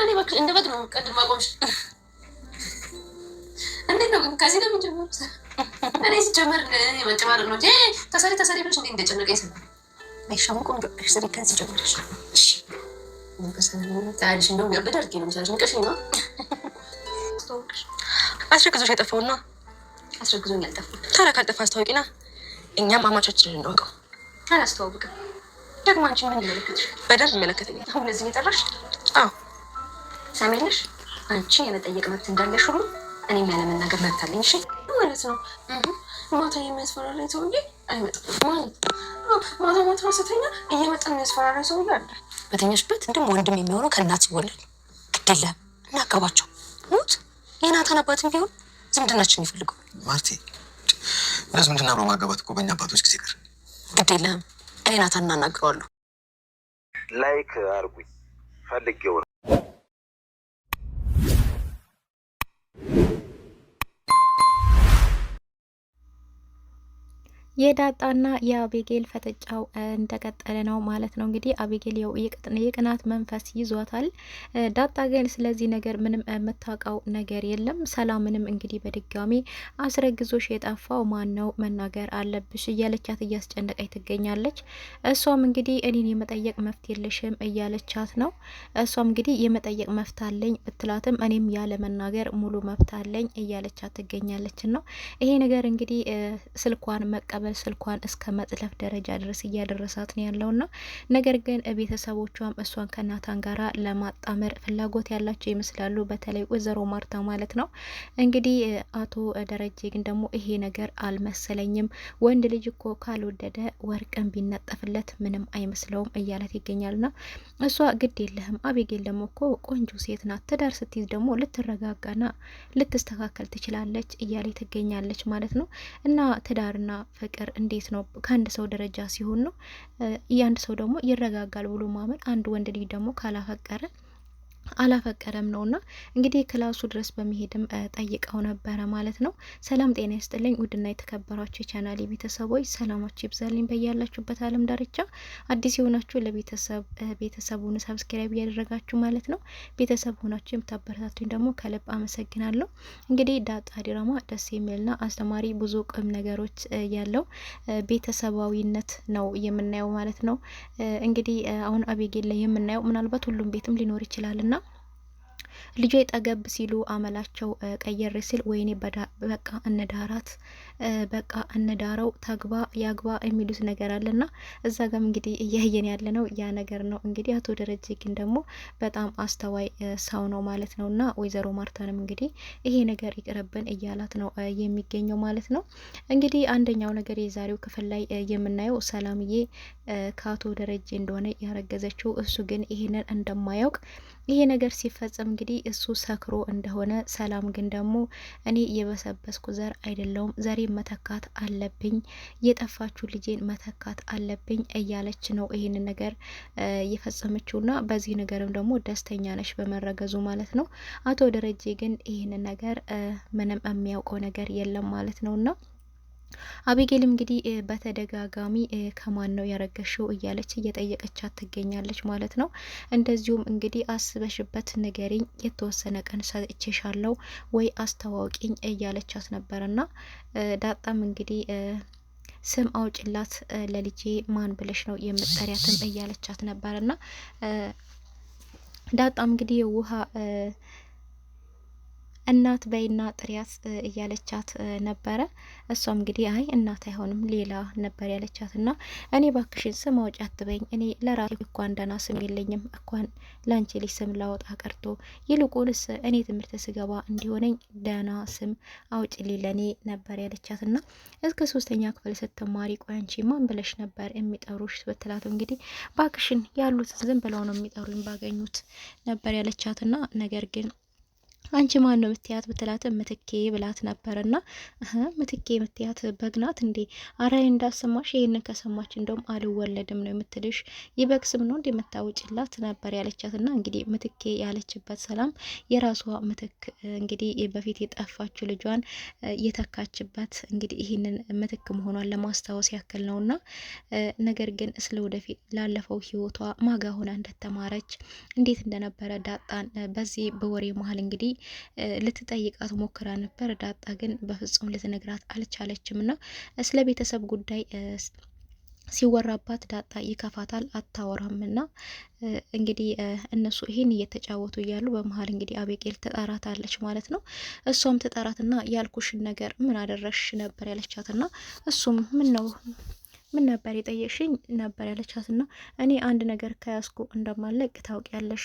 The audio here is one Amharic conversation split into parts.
እኔ በቃ እንደ በግ ነው ቀድማ ቆምሽ። እንዴት ነው ግን ከዚህ ነው የሚጀምረው? እኔ ሲጀመር መጨማረቅ ነው እንጂ ተሰሪ ብለሽ እንዴት እንደጨነቀኝ ሰ አይሻሙ ቆንጆ ስሪ ከዚህ ጀምረሽ እሺ ታዲያ እንደውም ያበደ አድርጌ ነው ምሳሌ ንቀሽ ነው አስረግዞሽ የጠፋውና አስረግዞኝ ያልጠፋው ታዲያ ካልጠፋ አስታውቂና እኛም አማቻችንን እንወቀው። አላስተዋውቅም ደግሞ አንቺ ምን ይመለከትሽ? በደንብ ይመለከተኛል። አሁን እዚህ የጠራሽ? አዎ ሰሜንሽ አንቺ የመጠየቅ መብት እንዳለሽ ሁሉ እኔም ያለመናገር መብት አለኝ። እሺ ማለት ነው። ማታ የሚያስፈራራኝ ሰውዬ አይመጣም ማለት ማታ ስተኛ እየመጣ የሚያስፈራራኝ ሰውዬ አለ። በተኛሽበት እንደውም ወንድም የሚሆነው ከእናት ሲወለድ ግድ የለም እናጋባቸው። ሞት የናታን አባትም ቢሆን ዝምድናችን ይፈልገው። ማርቲ ዝምድና አብሮ ማጋባት እኮ በእኛ አባቶች ጊዜ ቀር። ግድ የለም እኔ ናታን እናናግረዋለሁ። ላይክ አርጉኝ ፈልጌው ነው። የዳጣና የአቤጌል ፍጥጫው እንደቀጠለ ነው ማለት ነው። እንግዲህ አቤጌል የቅናት መንፈስ ይዟታል። ዳጣ ግን ስለዚህ ነገር ምንም የምታውቀው ነገር የለም። ሰላምንም እንግዲህ በድጋሚ አስረግዞሽ የጠፋው ማን ነው መናገር አለብሽ እያለቻት እያስጨነቀኝ ትገኛለች። እሷም እንግዲህ እኔን የመጠየቅ መፍት የለሽም እያለቻት ነው። እሷም እንግዲህ የመጠየቅ መፍት አለኝ ብትላትም እኔም ያለ መናገር ሙሉ መፍት አለኝ እያለቻት ትገኛለች። ነው ይሄ ነገር እንግዲህ ስልኳን መቀበል ስልኳን እስከ መጥለፍ ደረጃ ድረስ እያደረሳት ነው ያለውና ነገር ግን ቤተሰቦቿም እሷን ከናታን ጋራ ለማጣመር ፍላጎት ያላቸው ይመስላሉ። በተለይ ወይዘሮ ማርታ ማለት ነው። እንግዲህ አቶ ደረጀ ግን ደግሞ ይሄ ነገር አልመሰለኝም፣ ወንድ ልጅ እኮ ካልወደደ ወርቅን ቢነጠፍለት ምንም አይመስለውም እያለት ይገኛልና እሷ ግድ የለህም አቤጌል ደግሞ እኮ ቆንጆ ሴት ናት፣ ትዳር ስትይዝ ደግሞ ልትረጋጋና ልትስተካከል ትችላለች እያለች ትገኛለች ማለት ነው። እና ትዳርና ፍቅር እንዴት ነው? ከአንድ ሰው ደረጃ ሲሆን ነው። ያንድ ሰው ደግሞ ይረጋጋል ብሎ ማመን አንድ ወንድ ልጅ ደግሞ ካላፈቀረ አላፈቀረም ነውና እንግዲህ ክላሱ ድረስ በመሄድም ጠይቀው ነበረ ማለት ነው። ሰላም ጤና ይስጥልኝ ውድና የተከበራችሁ የቻናሌ ቤተሰቦች ሰላማችሁ ይብዛልኝ በያላችሁበት ዓለም ዳርቻ። አዲስ የሆናችሁ ቤተሰቡን ሰብስክራይብ እያደረጋችሁ ማለት ነው ቤተሰብ ሆናችሁ የምታበረታቱኝ ደግሞ ከልብ አመሰግናለሁ። እንግዲህ ዳጣ ድራማ ደስ የሚልና አስተማሪ ብዙ ቁም ነገሮች ያለው ቤተሰባዊነት ነው የምናየው ማለት ነው። እንግዲህ አሁን አቤጌል ላይ የምናየው ምናልባት ሁሉም ቤትም ሊኖር ይችላልና ልጆ ጠገብ ሲሉ አመላቸው ቀየር ሲል ወይኔ በቃ እነዳራት በቃ እነዳረው ተግባ ያግባ የሚሉት ነገር አለና እዛ ጋም እንግዲህ እያየን ያለ ነው ያ ነገር ነው። እንግዲህ አቶ ደረጀ ግን ደግሞ በጣም አስተዋይ ሰው ነው ማለት ነውና ወይዘሮ ማርታንም እንግዲህ ይሄ ነገር ይቅርብን እያላት ነው የሚገኘው ማለት ነው። እንግዲህ አንደኛው ነገር የዛሬው ክፍል ላይ የምናየው ሰላምዬ ከአቶ ደረጀ እንደሆነ ያረገዘችው እሱ ግን ይሄንን እንደማያውቅ ይሄ ነገር ሲፈጸም እንግዲህ እሱ ሰክሮ እንደሆነ ሰላም ግን ደግሞ እኔ የበሰበስኩ ዘር አይደለውም፣ ዘሬ መተካት አለብኝ፣ የጠፋችሁ ልጄን መተካት አለብኝ እያለች ነው ይሄን ነገር የፈጸመችውና በዚህ ነገርም ደግሞ ደስተኛ ነሽ በመረገዙ ማለት ነው። አቶ ደረጀ ግን ይሄን ነገር ምንም የሚያውቀው ነገር የለም ማለት ነውና አቤጌልም እንግዲህ በተደጋጋሚ ከማን ነው ያረገሽው እያለች እየጠየቀቻት ትገኛለች ማለት ነው። እንደዚሁም እንግዲህ አስበሽበት ንገሪኝ፣ የተወሰነ ቀን ሰጥቼሻለሁ ወይ አስተዋውቂኝ እያለቻት ነበርና ዳጣም እንግዲህ ስም አውጭላት ለልጄ ማን ብለሽ ነው የምጠሪያትም እያለቻት ነበርና ዳጣም እንግዲህ ውሃ እናት በይና ጥሪያት እያለቻት ነበረ። እሷም እንግዲህ አይ እናት አይሆንም ሌላ ነበር ያለቻትና እኔ ባክሽን ስም አውጪ አትበኝ፣ እኔ ለራሴ እንኳን ደህና ስም የለኝም እንኳን ላንቺ ልጅ ስም ላወጣ ቀርቶ ይልቁንስ እኔ ትምህርት ስገባ እንዲሆነኝ ደህና ስም አውጪ ለኔ ነበር ያለቻትና እስከ 3ኛ ክፍል ስትማሪ ቆይ አንቺ ማን ብለሽ ነበር የሚጠሩሽ ብትላት እንግዲህ ባክሽን ያሉት ዝም ብለው ነው የሚጠሩኝ ባገኙት ነበር ያለቻትና ነገር ግን አንቺ ማን ነው ምትያት ብትላት ምትኬ ብላት ነበርና ምትኬ ምትያት በግናት እንዴ? አረ እንዳሰማሽ ይሄንን ከሰማች እንደውም አልወለድም ነው የምትልሽ። ይበግ ስም ነው እንደምታውጭላት ነበር ያለቻትና እንግዲህ ምትኬ ያለችበት ሰላም የራሷ ምትክ እንግዲህ በፊት የጠፋችው ልጇን የተካችበት እንግዲህ ይህንን ምትክ መሆኗን ለማስታወስ ያክል ነውና ነገር ግን ስለ ወደፊት ላለፈው ህይወቷ ማጋ ሆና እንደተማረች እንዴት እንደነበረ ዳጣን በዚህ በወሬ መሀል እንግዲህ ልትጠይቃት ሞክራ ነበር። ዳጣ ግን በፍጹም ልትነግራት አልቻለችም እና ስለ ቤተሰብ ጉዳይ ሲወራባት ዳጣ ይከፋታል፣ አታወራም እና እንግዲህ እነሱ ይሄን እየተጫወቱ እያሉ በመሀል እንግዲህ አቤጌል ትጠራታለች ማለት ነው። እሷም ትጠራትና ያልኩሽን ነገር ምን አደረሽ ነበር ያለቻትና እሱም ምን ነበር የጠየቅሽኝ ነበር ያለቻትና እኔ አንድ ነገር ከያዝኩ እንደማለቅ ታውቂያለሽ፣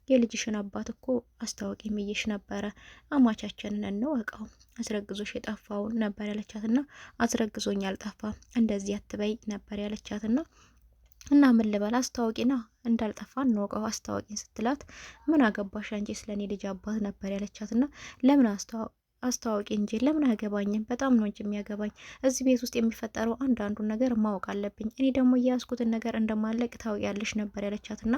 የልጅሽን አባት እኮ አስታወቂ ብዬሽ ነበረ፣ አማቻችንን ነው እቃው አስረግዞሽ የጠፋውን ነበር ያለቻትና አስረግዞኝ አልጠፋም እንደዚህ አትበይ ነበር ያለቻትና እና ምን ልበል አስታወቂና እንዳልጠፋ እንወቀው አስታወቂ ስትላት ምን አገባሽ አንቺ ስለኔ ልጅ አባት ነበር ያለቻትና ለምን አስታዋቂ እንጂ ለምን አያገባኝም? በጣም ነው እንጂ የሚያገባኝ። እዚህ ቤት ውስጥ የሚፈጠረው አንዳንዱን ነገር ማወቅ አለብኝ። እኔ ደግሞ እያያዝኩትን ነገር እንደማለቅ ታውቂያለሽ ነበር ያለቻትና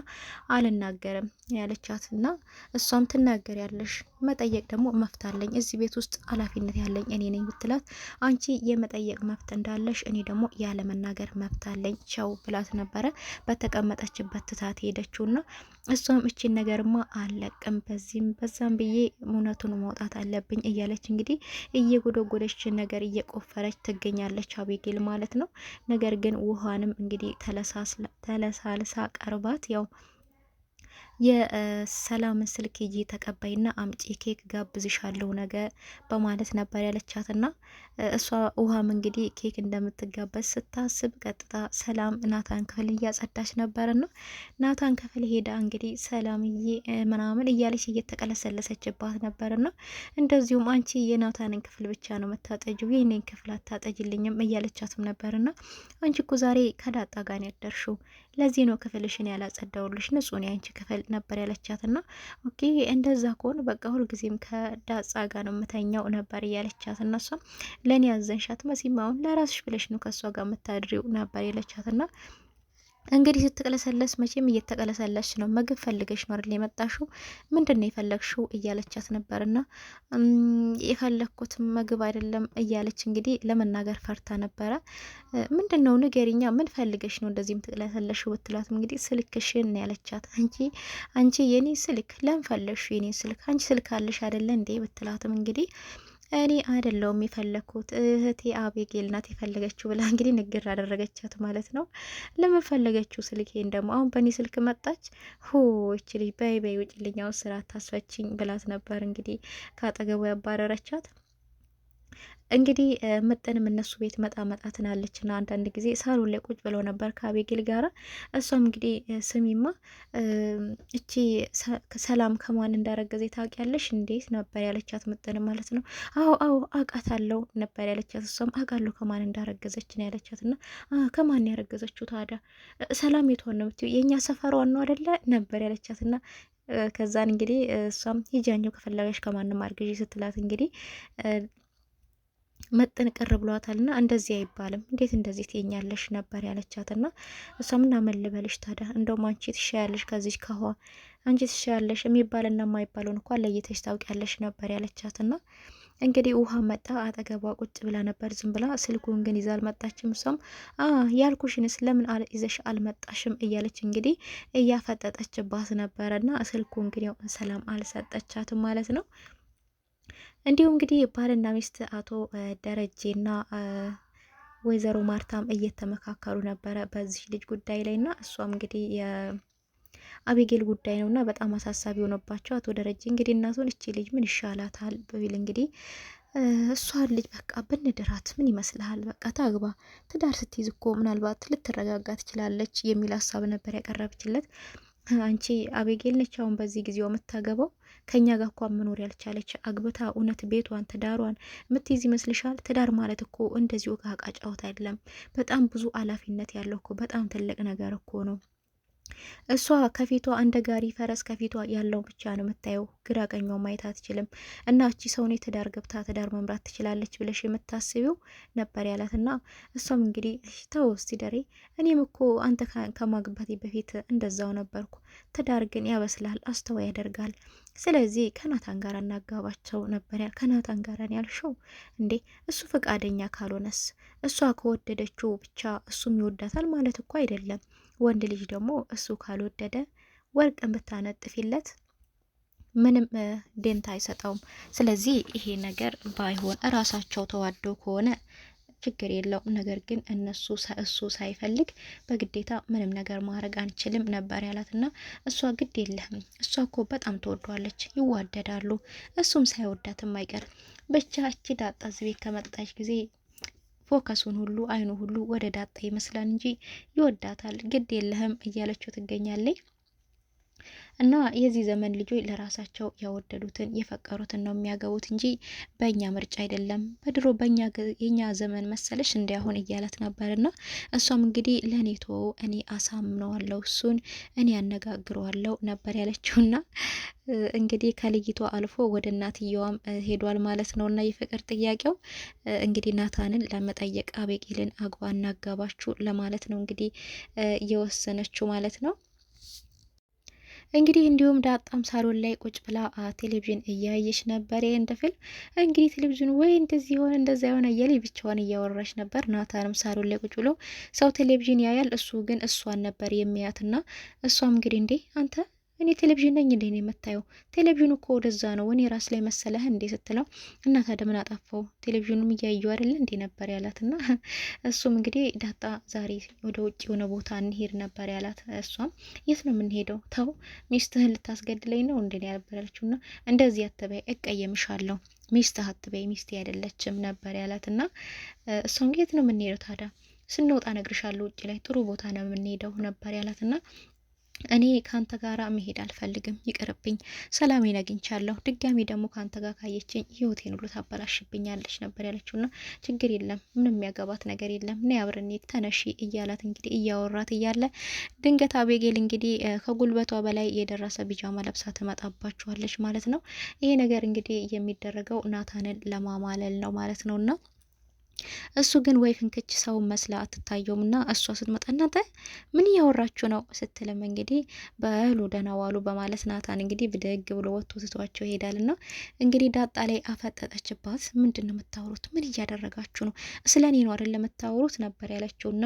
አልናገርም ያለቻትና እሷም ትናገሪያለሽ፣ መጠየቅ ደግሞ መፍት አለኝ። እዚህ ቤት ውስጥ ኃላፊነት ያለኝ እኔ ነኝ ብትላት አንቺ የመጠየቅ መፍት እንዳለሽ እኔ ደግሞ ያለመናገር መፍት አለኝ ቻው ብላት ነበረ በተቀመጠችበት ትታት ሄደችውና እሷም እቺን ነገርማ አለቅም በዚህም በዛም ብዬ እውነቱን ማውጣት አለብኝ እያለች እንግዲህ እየጎደጎደች ነገር እየቆፈረች ትገኛለች አቤጌል ማለት ነው። ነገር ግን ውሃንም እንግዲህ ተለሳልሳ ቀርባት ያው የሰላምን ስልክ ይዤ ተቀባይና አምጪ ኬክ ጋብዝሻለሁ ነገ በማለት ነበር ያለቻትና እሷ ውሃም እንግዲህ ኬክ እንደምትጋበዝ ስታስብ ቀጥታ ሰላም ናታን ክፍል እያጸዳች ነበርና ናታን ክፍል ሄዳ እንግዲህ ሰላምዬ ምናምን እያለች እየተቀለሰለሰችባት ነበርና እንደዚሁም አንቺ የናታንን ክፍል ብቻ ነው መታጠጂው የኔን ክፍል አታጠጅልኝም እያለቻትም ነበርና አንቺ እኮ ዛሬ ከዳጣ ጋር ያደርሽው ለዚህ ነው ክፍልሽን ያላጸዳውልሽ ንጹህ ነው ያንቺ ክፍል ነበር ያለቻትና ኦኬ እንደዛ ከሆነ በቃ ሁልጊዜም ከዳጻ ጋር ነው የምተኛው ነበር ያለቻት እና እሷ ለኔ ያዘንሻት መሲማውን ለራስሽ ብለሽ ነው ከሷ ጋር የምታድሪው ነበር ያለቻትና እንግዲህ ስትቀለሰለስ መቼም እየተቀለሰለች ነው። ምግብ ፈልገሽ ነው አይደል የመጣሽው? ምንድነው የፈለግሽው እያለቻት ነበርና የፈለግኩት ምግብ አይደለም እያለች እንግዲህ ለመናገር ፈርታ ነበረ። ምንድነው ንገሪኛ፣ ምን ፈልገሽ ነው እንደዚህ የምትቀለሰለሽው ብትላትም እንግዲህ ስልክሽን ያለቻት። አንቺ የኔ ስልክ ለምን ፈለግሽው? የኔ ስልክ አንቺ ስልክ አለሽ አይደለ እንዴ ብትላትም እንግዲህ እኔ አይደለሁም የፈለኩት እህቴ አቤጌል ናት የፈለገችው ብላ እንግዲህ ንግር አደረገቻት ማለት ነው። ለምን ፈለገችው ስልኬን ደግሞ አሁን በእኔ ስልክ መጣች? እቺ ልጅ በይ ውጭልኛው ስራ ታስፈችኝ ብላት ነበር እንግዲህ ካጠገቡ ያባረረቻት። እንግዲህ ምጥንም እነሱ ቤት መጣ ትናለች ና አንዳንድ ጊዜ ሳሎን ላይ ቁጭ ብለው ነበር ከአቤጌል ጋራ። እሷም እንግዲህ ስሚማ እቺ ሰላም ከማን እንዳረገዘ ታውቂያለሽ እንዴት ነበር ያለቻት ምጥን ማለት ነው። አዎ አውቃታለሁ ነበር ያለቻት። እሷም አውቃለሁ ከማን እንዳረገዘች ነው ያለቻት። ና ከማን ያረገዘችው ታዲያ ሰላም የትሆን ነው የምትይው? የእኛ ሰፈሯን ነው አደለ ነበር ያለቻት። ና ከዛን እንግዲህ እሷም ሂጃኘው ከፈለገሽ ከማንም አርግዢ ስትላት እንግዲህ መጠን ቅር ብሏታልና እንደዚህ አይባልም እንዴት እንደዚህ ትኛለሽ ነበር ያለቻትና እሷ ምን አመልበልሽ ታዲያ እንደውም አንቺ ትሻያለሽ ከዚህ ከሆ አንቺ ትሻያለሽ የሚባልና የማይባለውን እንኳን ለይተሽ ታውቂያለሽ ነበር ያለቻትና እንግዲህ ውሃ መጣ አጠገቧ ቁጭ ብላ ነበር ዝም ብላ። ስልኩን ግን ይዛ አልመጣችም። እሷም ያልኩሽንስ ለምን ይዘሽ አልመጣሽም እያለች እንግዲህ እያፈጠጠችባት ነበረና ስልኩን ግን ያው ሰላም አልሰጠቻትም ማለት ነው። እንዲሁም እንግዲህ ባልና ሚስት አቶ ደረጀና ወይዘሮ ማርታም እየተመካከሩ ነበረ በዚህ ልጅ ጉዳይ ላይና እሷም እንግዲህ የአቤጌል ጉዳይ ነውና በጣም አሳሳቢ ሆነባቸው። አቶ ደረጀ እንግዲህ እናቱን እቺ ልጅ ምን ይሻላታል በሚል እንግዲህ እሷን ልጅ በቃ ብንድራት ምን ይመስልሃል? በቃ ታግባ፣ ትዳር ስትይዝ እኮ ምናልባት ልትረጋጋ ትችላለች የሚል ሀሳብ ነበር ያቀረበችለት። አንቺ አቤጌል ነች አሁን በዚህ ጊዜው የምታገባው ከኛ ጋር እኮ መኖር ያልቻለች አግብታ እውነት ቤቷን ትዳሯን የምትይዝ ይመስልሻል? ትዳር ማለት እኮ እንደዚሁ ዕቃ ጨዋታ አይደለም። በጣም ብዙ ኃላፊነት ያለው እኮ በጣም ትልቅ ነገር እኮ ነው። እሷ ከፊቷ እንደ ጋሪ ፈረስ ከፊቷ ያለው ብቻ ነው የምታየው፣ ግራ ቀኟ ማየት አትችልም። እና እቺ ሰውኔ ትዳር ገብታ ትዳር መምራት ትችላለች ብለሽ የምታስቢው ነበር ያላት። እና እሷም እንግዲህ ተው እስቲ ደሬ፣ እኔም እኮ አንተ ከማግባቴ በፊት እንደዛው ነበርኩ። ትዳር ግን ያበስላል፣ አስተዋይ ያደርጋል። ስለዚህ ከናታን ጋር እናጋባቸው ነበር ከናታን ጋር ያልሽው እንዴ? እሱ ፈቃደኛ ካልሆነስ? እሷ ከወደደችው ብቻ እሱም ይወዳታል ማለት እኮ አይደለም። ወንድ ልጅ ደግሞ እሱ ካልወደደ ወርቅ ብታነጥፊለት ምንም ደንታ አይሰጠውም። ስለዚህ ይሄ ነገር ባይሆን እራሳቸው ተዋደው ከሆነ ችግር የለውም። ነገር ግን እሱ ሳይፈልግ በግዴታ ምንም ነገር ማድረግ አንችልም ነበር ያላትና እሷ ግድ የለህም፣ እሷ እኮ በጣም ትወዷለች፣ ይዋደዳሉ፣ እሱም ሳይወዳትም አይቀር። ብቻ እቺ ዳጣ እዚህ ቤት ከመጣች ጊዜ ፎከሱን ሁሉ አይኑ ሁሉ ወደ ዳጣ ይመስላል እንጂ ይወዳታል። ግድ የለህም እያለችው ትገኛለች። እና የዚህ ዘመን ልጆች ለራሳቸው ያወደዱትን የፈቀሩትን ነው የሚያገቡት እንጂ በእኛ ምርጫ አይደለም። በድሮ የኛ ዘመን መሰለሽ እንዲያሁን እያለት ነበርና እሷም እንግዲህ ለኔ ተወው፣ እኔ አሳምነዋለሁ፣ እሱን እኔ ያነጋግረዋለሁ ነበር ያለችውና እንግዲህ ከልይቷ አልፎ ወደ እናትየዋም ሄዷል ማለት ነው። እና የፍቅር ጥያቄው እንግዲህ ናታንን ለመጠየቅ አቤቄልን አግባ እናጋባችሁ ለማለት ነው እንግዲህ የወሰነችው ማለት ነው። እንግዲህ እንዲሁም ዳጣም ሳሎን ላይ ቁጭ ብላ ቴሌቪዥን እያየች ነበር። እንደ ፊልም እንግዲህ ቴሌቪዥን ወይ እንደዚህ የሆነ እንደዛ የሆነ እያለ ብቻዋን እያወራች ነበር። ናታንም ሳሎን ላይ ቁጭ ብሎ ሰው ቴሌቪዥን ያያል፣ እሱ ግን እሷን ነበር የሚያትና እሷም እንግዲህ እንዴ አንተ እኔ ቴሌቪዥን ነኝ እንዴ ነው የምታየው? ቴሌቪዥኑ እኮ ወደዛ ነው፣ እኔ ራስ ላይ መሰለህ እንዴ ስትለው እና ታዲያ ምን አጠፋው? ቴሌቪዥኑም እያየው አይደለ እንዴ ነበር ያላትና እሱም እንግዲህ ዳጣ ዛሬ ወደ ውጭ የሆነ ቦታ እንሄድ ነበር ያላት። እሷም የት ነው የምንሄደው? ተው ሚስትህን ልታስገድለኝ ነው እንዴ ያልበላችሁና እንደዚህ አትበይ፣ እቀየምሻለሁ፣ ሚስትህ አትበይ፣ ሚስቴ አይደለችም ነበር ያላትና እሷም የት ነው የምንሄደው ታዲያ? ስንወጣ እነግርሻለሁ፣ ውጭ ላይ ጥሩ ቦታ ነው የምንሄደው ነበር ያላትና እኔ ካንተ ጋራ መሄድ አልፈልግም፣ ይቅርብኝ፣ ሰላሜን አግኝቻለሁ። ድጋሚ ደግሞ ካንተ ጋር ካየችኝ ህይወቴን ሁሉ ታበላሽብኛለች ነበር ያለችውና ችግር የለም ምንም የሚያገባት ነገር የለም፣ ነይ አብረን እንሂድ፣ ተነሺ እያላት እንግዲህ እያወራት እያለ ድንገት አቤጌል እንግዲህ ከጉልበቷ በላይ የደረሰ ቢጃማ ለብሳ ትመጣባቸዋለች ማለት ነው። ይሄ ነገር እንግዲህ የሚደረገው ናታንን ለማማለል ነው ማለት ነውና እሱ ግን ወይ ፍንክች ሰው መስላ አትታየውም። እና እሷ ስትመጣ እናንተ ምን እያወራችሁ ነው ስትልም እንግዲህ በሉ ደህና ዋሉ በማለት ናታን እንግዲህ ብድግ ብሎ ወጥቶ ትቷቸው ይሄዳል። ና እንግዲህ ዳጣ ላይ አፈጠጠችባት። ምንድን ነው የምታወሩት? ምን እያደረጋችሁ ነው? ስለ እኔ ነው አይደል የምታወሩት ነበር ያለችውና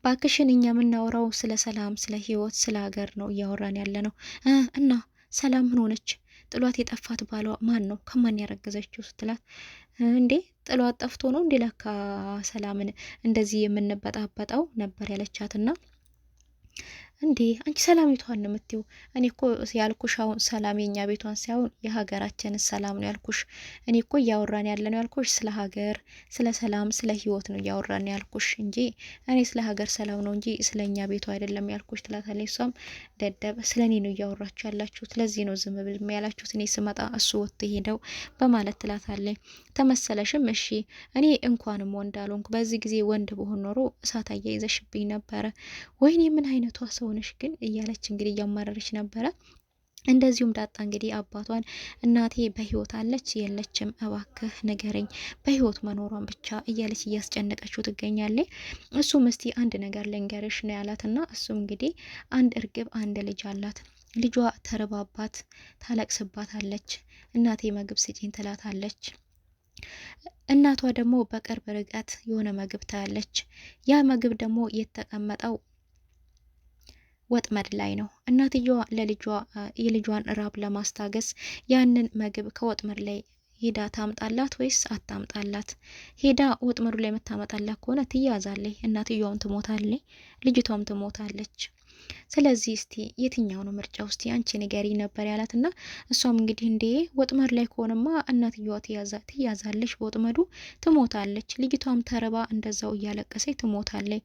ባክሽን እኛ የምናወራው ስለ ሰላም፣ ስለ ህይወት፣ ስለ ሀገር ነው እያወራን ያለ ነው። እና ሰላም ምን ሆነች? ጥሏት የጠፋት ባሏ ማን ነው? ከማን ያረገዘችው ስትላት እንዴ ጥሏት ጠፍቶ ነው እንዴ ለካ ሰላምን እንደዚህ የምንበጣበጠው ነበር ያለቻትና እንዴ አንቺ ሰላሚቷን ነው የምትይው? እኔ እኮ ያልኩሽ አሁን ሰላም የኛ ቤቷን ሳይሆን የሀገራችንን ሰላም ነው ያልኩሽ። እኔ እኮ እያወራን ያለ ነው ያልኩሽ ስለ ሀገር፣ ስለ ሰላም፣ ስለ ህይወት ነው እያወራን ያልኩሽ እንጂ እኔ ስለ ሀገር ሰላም ነው እንጂ ስለ እኛ ቤቷ አይደለም ያልኩሽ ትላታለች። እሷም ደደብ ስለ እኔ ነው እያወራችሁ ያላችሁት፣ ለዚህ ነው ዝም ብል ያላችሁት እኔ ስመጣ እሱ ወጥቶ ሄደው በማለት ትላታለች። ተመሰለሽም? እሺ እኔ እንኳንም ወንድ አልሆንኩ፣ በዚህ ጊዜ ወንድ በሆን ኖሮ እሳት አያይዘሽብኝ ነበረ። ወይኔ ምን አይነቷ ሰው ነሽ ግን እያለች እንግዲህ እያማረረች ነበረ። እንደዚሁም ዳጣ እንግዲህ አባቷን እናቴ በህይወት አለች የለችም እባክህ ንገረኝ፣ በህይወት መኖሯን ብቻ እያለች እያስጨነቀችው ትገኛለች። እሱም እስቲ አንድ ነገር ልንገርሽ ነው ያላትና እሱም እንግዲህ አንድ እርግብ አንድ ልጅ አላት። ልጇ ተርባባት ታለቅስባታለች። እናቴ ምግብ ስጪኝ ትላታለች። እናቷ ደግሞ በቅርብ ርቀት የሆነ ምግብ ታያለች። ያ ምግብ ደግሞ የተቀመጠው ወጥመድ ላይ ነው። እናትየዋ ለልጇ የልጇን ራብ ለማስታገስ ያንን ምግብ ከወጥመድ ላይ ሄዳ ታምጣላት ወይስ አታምጣላት? ሄዳ ወጥመዱ ላይ የምታመጣላት ከሆነ ትያዛለች፣ እናትየዋም ትሞታለች፣ ልጅቷም ትሞታለች። ስለዚህ እስቲ የትኛው ነው ምርጫ ውስጥ አንቺ ንገሪ ነበር ያላትና እሷም እንግዲህ እንዴ ወጥመድ ላይ ከሆነማ እናትየዋ ትያዛለች፣ በወጥመዱ ትሞታለች፣ ልጅቷም ተርባ እንደዛው እያለቀሰች ትሞታለች።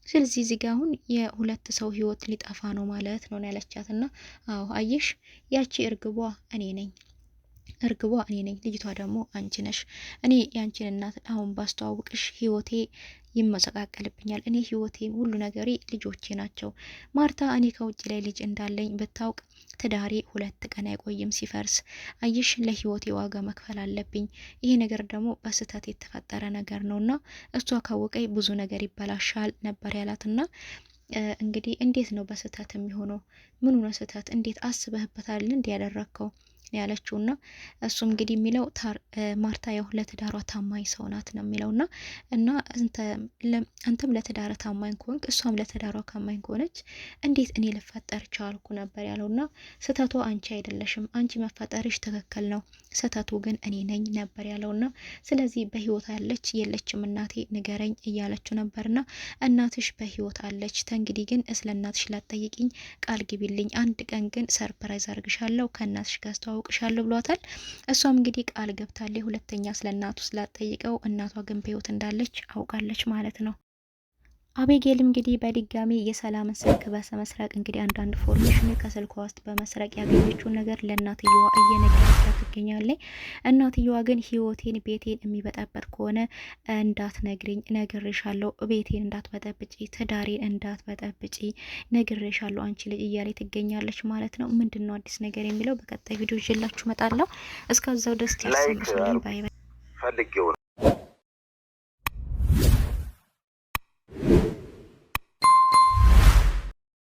ስለዚህ እዚህ ጋር አሁን የሁለት ሰው ህይወት ሊጠፋ ነው ማለት ነው ያለቻትና አዎ አየሽ ያቺ እርግቧ እኔ ነኝ እርግቧ እኔ ነኝ፣ ልጅቷ ደግሞ አንቺ ነሽ። እኔ ያንቺን እናት አሁን ባስተዋውቅሽ ህይወቴ ይመሰቃቀልብኛል። እኔ ህይወቴ ሁሉ ነገሬ ልጆቼ ናቸው። ማርታ እኔ ከውጭ ላይ ልጅ እንዳለኝ ብታውቅ ትዳሬ 2 ቀን አይቆይም ሲፈርስ። አየሽ ለህይወቴ ዋጋ መክፈል አለብኝ። ይሄ ነገር ደግሞ በስህተት የተፈጠረ ነገር ነውና እሷ ካወቀኝ ብዙ ነገር ይበላሻል ነበር ያላትና እንግዲህ እንዴት ነው በስህተት የሚሆነው? ምን ነው ስህተት? እንዴት አስበህበታል እንዲያደረከው ያለችውና እሱም እንግዲህ የሚለው ማርታ ያው ለትዳሯ ታማኝ ሰው ናት ነው የሚለውና እና አንተም ለትዳሯ ታማኝ ከሆንክ እሷም ለትዳሯ ታማኝ ከሆነች እንዴት እኔ ልፈጠር ቻልኩ ነበር ያለውና ስህተቱ አንቺ አይደለሽም፣ አንቺ መፈጠርሽ ትክክል ነው፣ ስህተቱ ግን እኔ ነኝ ነበር ያለውና ስለዚህ በህይወት አለች የለችም እናቴ ንገረኝ እያለችው ነበርና እናትሽ በህይወት አለች፣ ተንግዲህ ግን ስለ እናትሽ ላትጠይቂኝ ቃል ግቢልኝ፣ አንድ ቀን ግን ሰርፕራይዝ አርግሻለሁ ከእናትሽ ጋር አስተዋውቅሻለሁ ብሏታል። እሷም እንግዲህ ቃል ገብታለች ሁለተኛ ስለ እናቱ ስላትጠይቀው፣ እናቷ ግን በህይወት እንዳለች አውቃለች ማለት ነው። አቤጌል እንግዲህ በድጋሚ የሰላምን ስልክ በመስረቅ እንግዲህ አንዳንድ ፎርሜሽን ከስልኳ ውስጥ በመስረቅ ያገኘችውን ነገር ለእናትየዋ እየነገረቻት ትገኛለች። እናትየዋ ግን ህይወቴን ቤቴን የሚበጠበጥ ከሆነ እንዳትነግሪኝ ነግሬሻለሁ፣ ቤቴን እንዳትበጠብጪ፣ ትዳሬን እንዳትበጠብጪ ነግሬሻለሁ አንቺ ልጅ እያለች ትገኛለች ማለት ነው። ምንድነው አዲስ ነገር የሚለው በቀጣይ ቪዲዮ ይዤላችሁ እመጣለሁ። እስከዛው ደስ ያሰማችሁ ባይ ባይ።